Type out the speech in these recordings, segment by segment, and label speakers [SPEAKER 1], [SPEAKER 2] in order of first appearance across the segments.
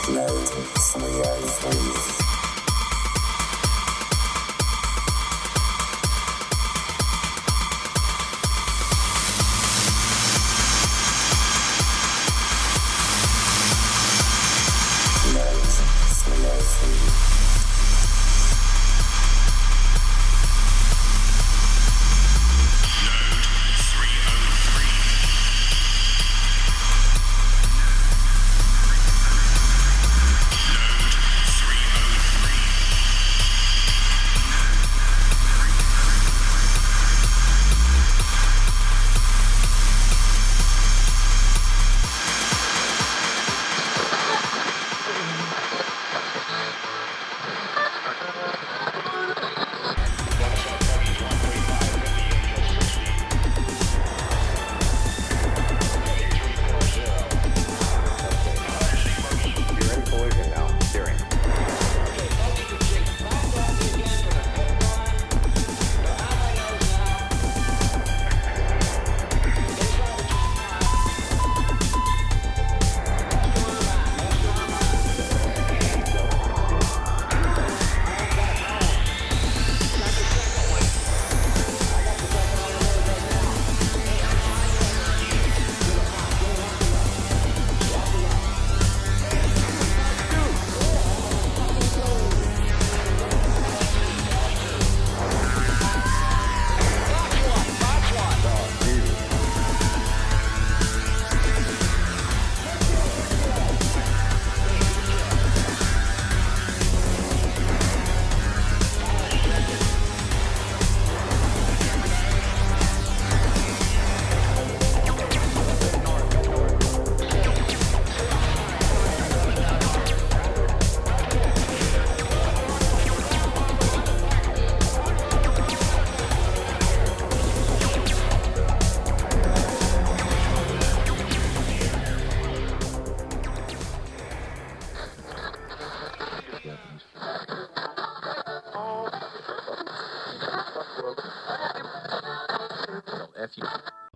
[SPEAKER 1] Node303.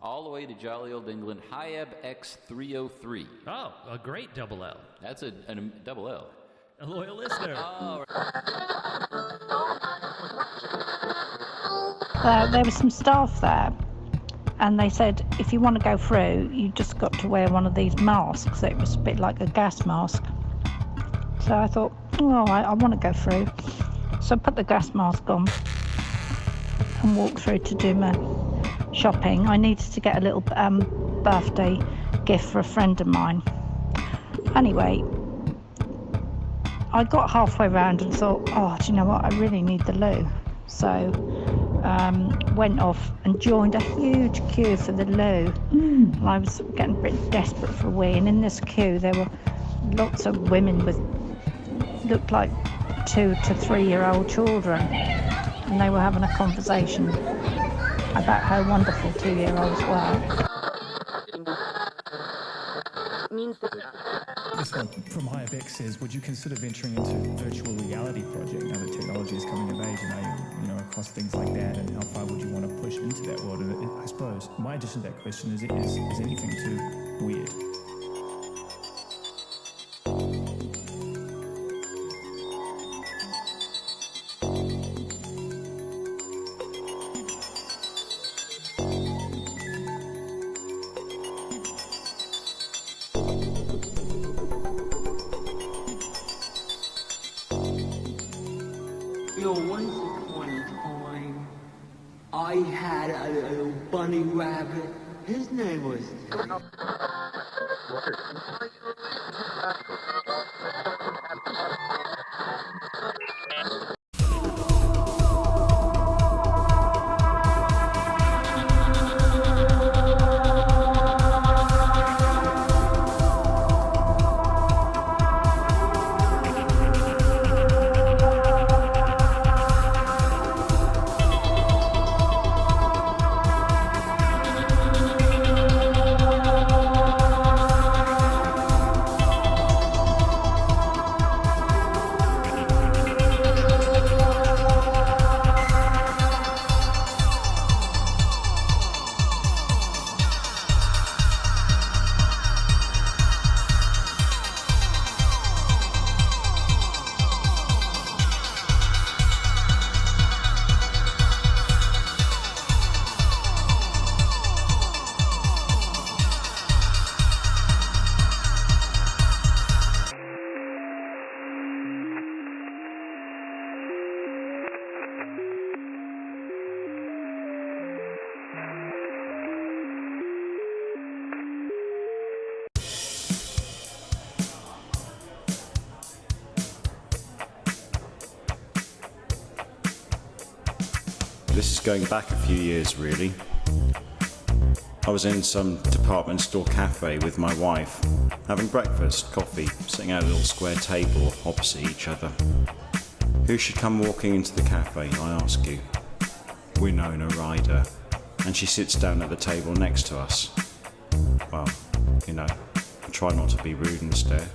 [SPEAKER 2] All the way to jolly old England, hiab-x 303.
[SPEAKER 3] Oh, a great double L.
[SPEAKER 2] That's a double L.
[SPEAKER 3] A loyal listener.
[SPEAKER 2] Oh,
[SPEAKER 4] there was some staff there, and they said if you want to go through, you just got to wear one of these masks. It was a bit like a gas mask. So I thought, oh, I want to go through. So I put the gas mask on and walked through to do my shopping. I needed to get a little birthday gift for a friend of mine. Anyway, I got halfway around and thought, oh, do you know what? I really need the loo. So went off and joined a huge queue for the loo. And I was getting a bit desperate for a wee. And in this queue, there were lots of women with looked like 2 to 3 year old children, and they were having a conversation about how wonderful 2-year-olds were.
[SPEAKER 5] This one from hiab-x says, would you consider venturing into virtual reality project now that technology is coming of age and you know across things like that, and how far would you want to push into that world? And I suppose my addition to that question is anything too weird?
[SPEAKER 6] Once upon a time, I had a little bunny rabbit. His name was Teddy.
[SPEAKER 1] This is going back a few years, really. I was in some department store cafe with my wife, having breakfast, coffee, sitting at a little square table opposite each other. Who should come walking into the cafe, I ask you? Winona Ryder, and she sits down at the table next to us. Well, you know, I try not to be rude and stare.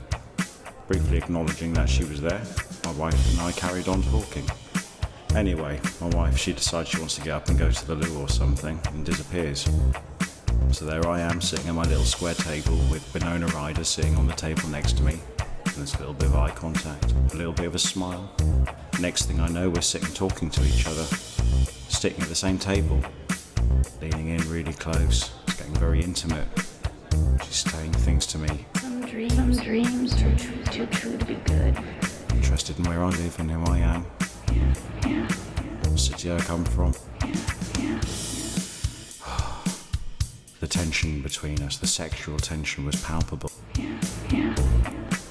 [SPEAKER 1] Briefly acknowledging that she was there, my wife and I carried on talking. Anyway, my wife, she decides she wants to get up and go to the loo or something, and disappears. So there I am, sitting at my little square table with Winona Ryder sitting on the table next to me. And there's a little bit of eye contact, a little bit of a smile. Next thing I know, we're sitting talking to each other, sitting at the same table, leaning in really close. It's getting very intimate. She's saying things to me.
[SPEAKER 7] Some dreams are too true to be good.
[SPEAKER 1] Interested in where I live and who I am.
[SPEAKER 7] Yeah.
[SPEAKER 1] What city I come from.
[SPEAKER 7] Yeah.
[SPEAKER 1] The tension between us, the sexual tension was palpable.
[SPEAKER 7] Yeah.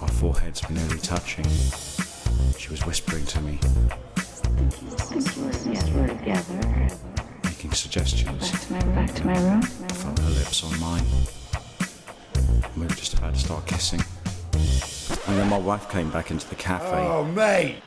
[SPEAKER 1] Our foreheads were nearly touching. She was whispering to me,
[SPEAKER 7] Yes, we're together.
[SPEAKER 1] making suggestions.
[SPEAKER 7] Back to my room.
[SPEAKER 1] I felt her lips on mine. We were just about to start kissing. And then my wife came back into the cafe.
[SPEAKER 8] Oh, mate!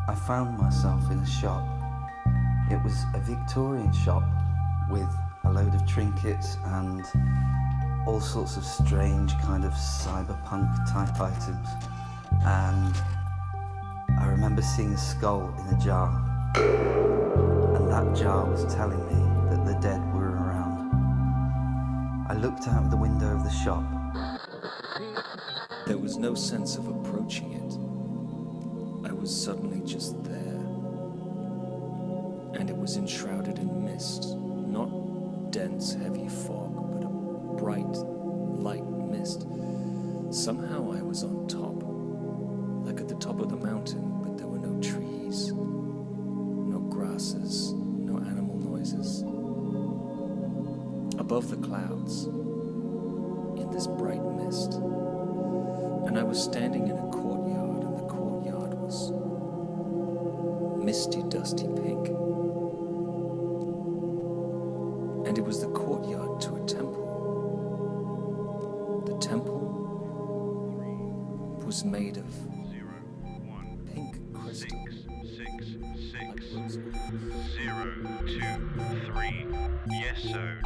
[SPEAKER 9] I found myself in a shop. It was a Victorian shop with a load of trinkets and all sorts of strange kind of cyberpunk type items. And I remember seeing a skull in a jar. And that jar was telling me that the dead were around. I looked out of the window of the shop.
[SPEAKER 10] There was no sense of approaching it. I was suddenly just there. And it was enshrouded in mist. Not dense, heavy fog, but a bright, light mist. Somehow I was on top. Like at the top of the mountain, but there were no trees, no grasses, no animal noises. Above the clouds, in this bright mist. And I was standing in a courtyard, and the courtyard was misty, dusty pink. And it was the courtyard to a temple. The temple was made of pink crystal.
[SPEAKER 11] 023 Yesode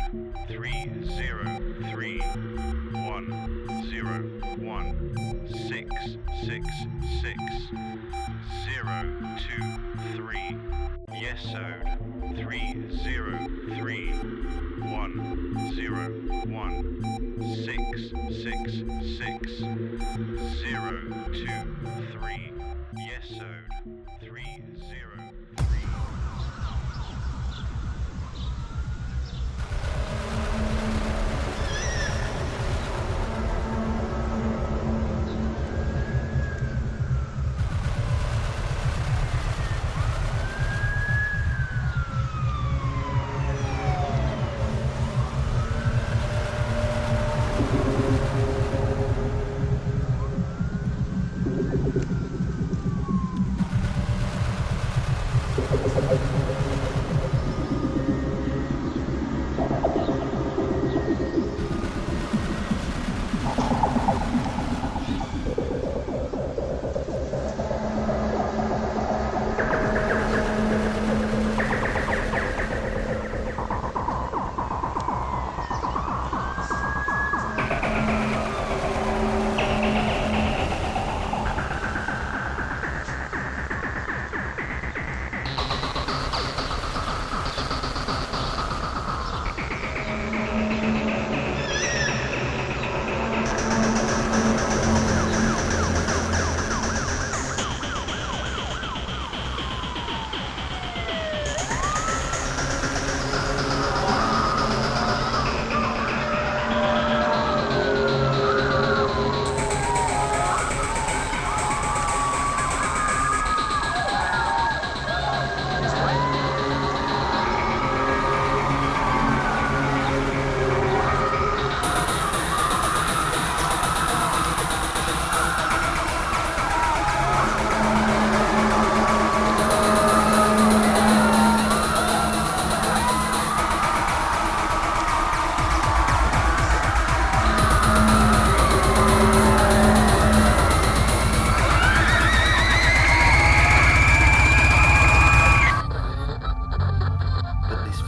[SPEAKER 11] 303 101 666 023 Yesode 303 101 666 023 Yesode 303.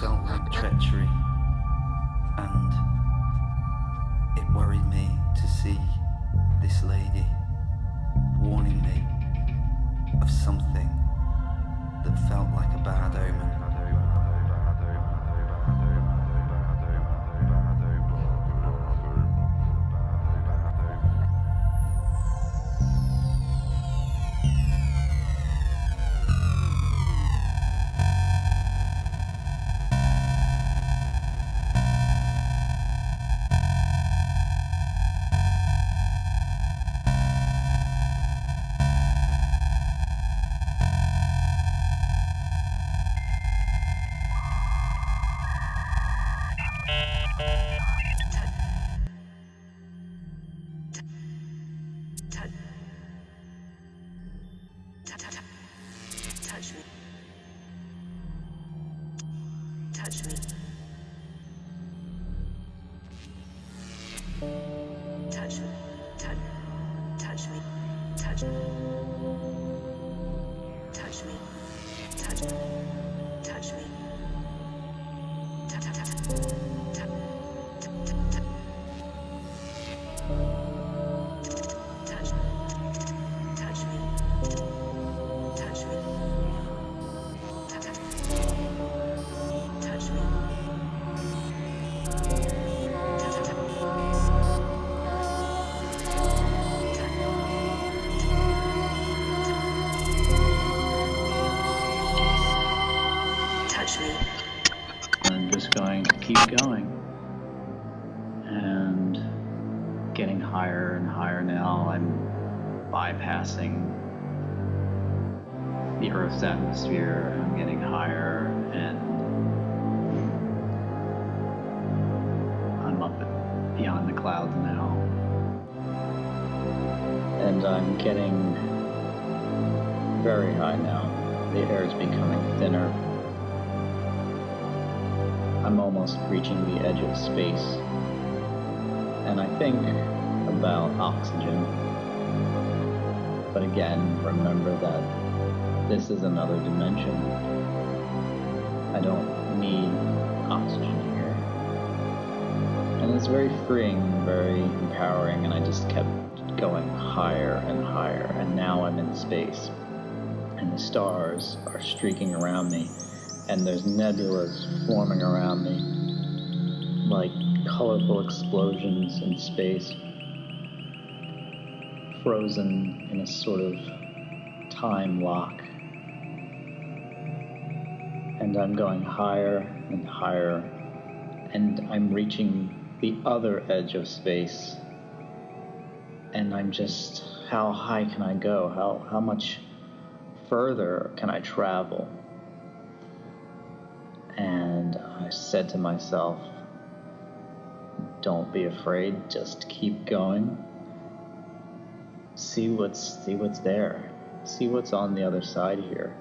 [SPEAKER 9] felt like treachery, and it worried me to see this lady warning me of something that felt like a bad omen.
[SPEAKER 8] I'm just going to keep going and getting higher and higher now. I'm bypassing the Earth's atmosphere. I'm getting higher and I'm up beyond the clouds now. And I'm getting very high now. The air is becoming thinner. I'm almost reaching the edge of space, and I think about oxygen. But again, remember that this is another dimension. I don't need oxygen here. And it's very freeing, very empowering, and I just kept going higher and higher, and now I'm in space. And the stars are streaking around me, and there's nebulas forming around me, like colorful explosions in space, frozen in a sort of time lock. And I'm going higher and higher, and I'm reaching the other edge of space, and I'm just, how high can I go? How much further can I travel? And I said to myself, don't be afraid, just keep going. See what's there. See what's on the other side here.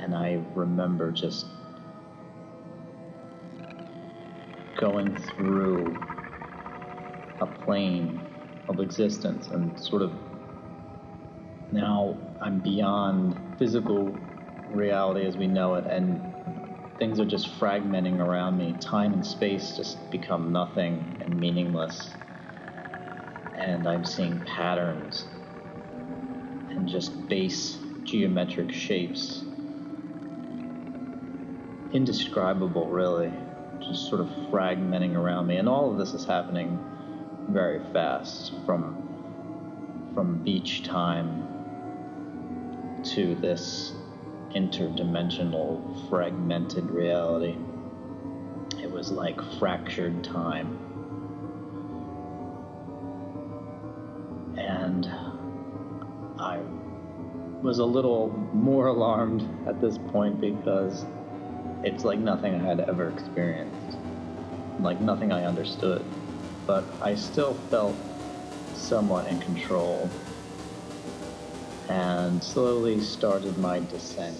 [SPEAKER 8] And I remember just going through a plane of existence, and sort of now I'm beyond physical reality as we know it, and things are just fragmenting around me. Time and space just become nothing and meaningless. And I'm seeing patterns and just base geometric shapes. Indescribable, really. Just sort of fragmenting around me. And all of this is happening very fast, from beach time to this interdimensional, fragmented reality. It was like fractured time. And I was a little more alarmed at this point because it's like nothing I had ever experienced, like nothing I understood. But I still felt somewhat in control, and slowly started my descent.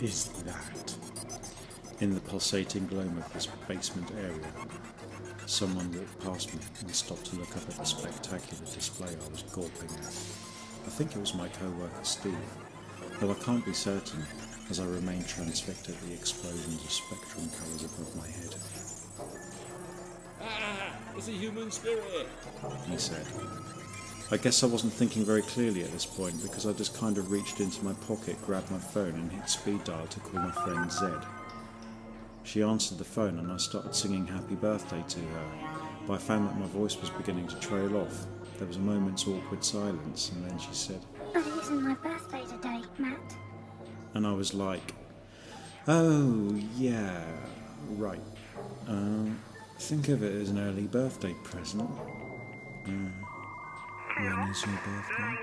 [SPEAKER 1] is that? In the pulsating gloom of this basement area, someone walked past me and stopped to look up at the spectacular display I was gawping at. I think it was my co-worker Steve, though I can't be certain as I remain transfixed at the explosions of spectrum colours above my head.
[SPEAKER 12] Ah, it's a human spirit,
[SPEAKER 1] he said. I guess I wasn't thinking very clearly at this point because I just kind of reached into my pocket, grabbed my phone and hit speed dial to call my friend Zed. She answered the phone and I started singing happy birthday to her, but I found that my voice was beginning to trail off. There was a moment's awkward silence and then she said,
[SPEAKER 7] "But it isn't my birthday today, Matt."
[SPEAKER 1] And I was like, oh yeah, right. Think of it as an early birthday present. When is your birthday?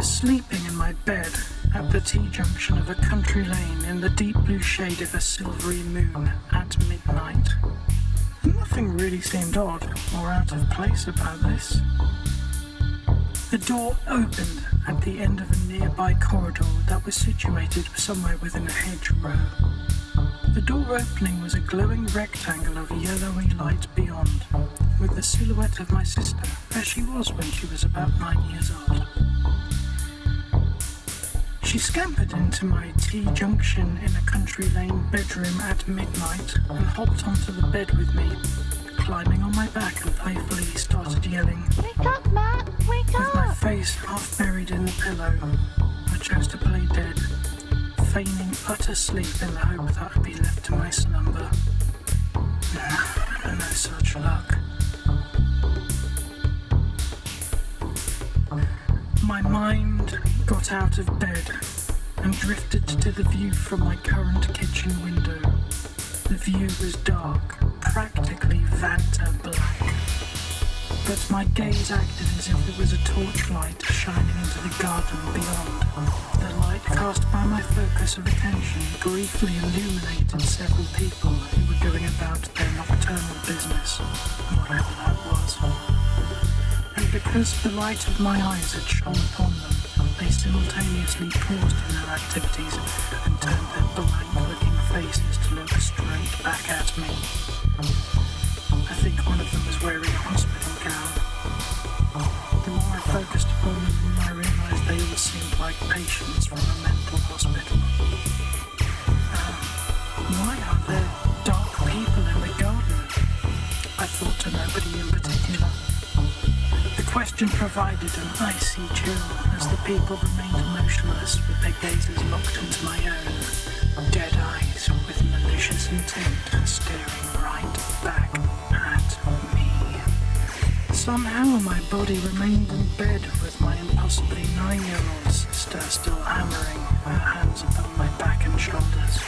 [SPEAKER 13] Sleeping in my bed at the T-junction of a country lane in the deep blue shade of a silvery moon at midnight. Nothing really seemed odd or out of place about this. The door opened at the end of a nearby corridor that was situated somewhere within a hedgerow. The door opening was a glowing rectangle of yellowy light beyond, with the silhouette of my sister as she was when she was about 9 years old. She scampered into my T-junction in a country lane bedroom at midnight and hopped onto the bed with me, climbing on my back and playfully started yelling,
[SPEAKER 4] "Wake up, Matt! Wake up!"
[SPEAKER 13] With my face half buried in the pillow, I chose to play dead, feigning utter sleep in the hope that I'd be left to my slumber. No such luck. My mind got out of bed and drifted to the view from my current kitchen window. The view was dark, practically Vanta black. But my gaze acted as if it was a torchlight shining into the garden beyond. The light cast by my focus of attention briefly illuminated several people who were going about their nocturnal business, whatever that was. And because the light of my eyes had shone upon them, they simultaneously paused in their activities and turned their blank-looking faces to look straight back at me. I think one of them was wearing a hospital gown. The more I focused upon them, the more I realised they all seemed like patients from a mental hospital. Why are there dark people in the garden? I thought to nobody in particular. The question provided an icy chill as the people remained motionless with their gazes locked into my own, dead eyes with malicious intent staring right back at me. Somehow my body remained in bed with my impossibly 9-year-old sister still hammering, her hands upon my back and shoulders.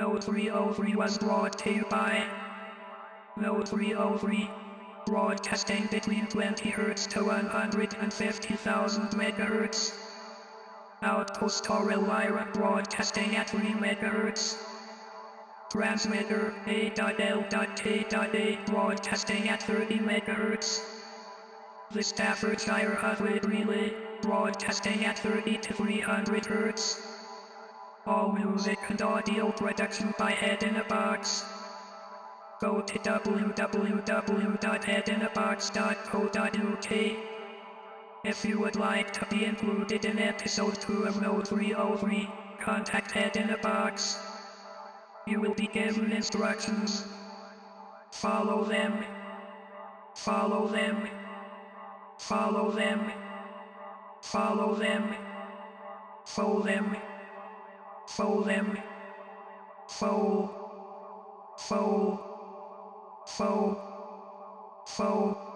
[SPEAKER 13] Node303 was brought to you by Node303, broadcasting between 20 Hz to 150,000 MHz. Outpost or Elvira, broadcasting at 3 MHz. Transmitter A.L.K.A, broadcasting at 30 MHz. The Staffordshire Hotwood Relay, broadcasting at 30 to 300 Hz. All music and audio production by Head in a Box. Go to www.headinabox.co.uk if you would like to be included in episode 2 of Node303. Contact Head in a Box. You will be given instructions. Follow them. Follow them. Follow them. Follow them. Follow them. Follow them. Follow. Follow. Follow. Follow.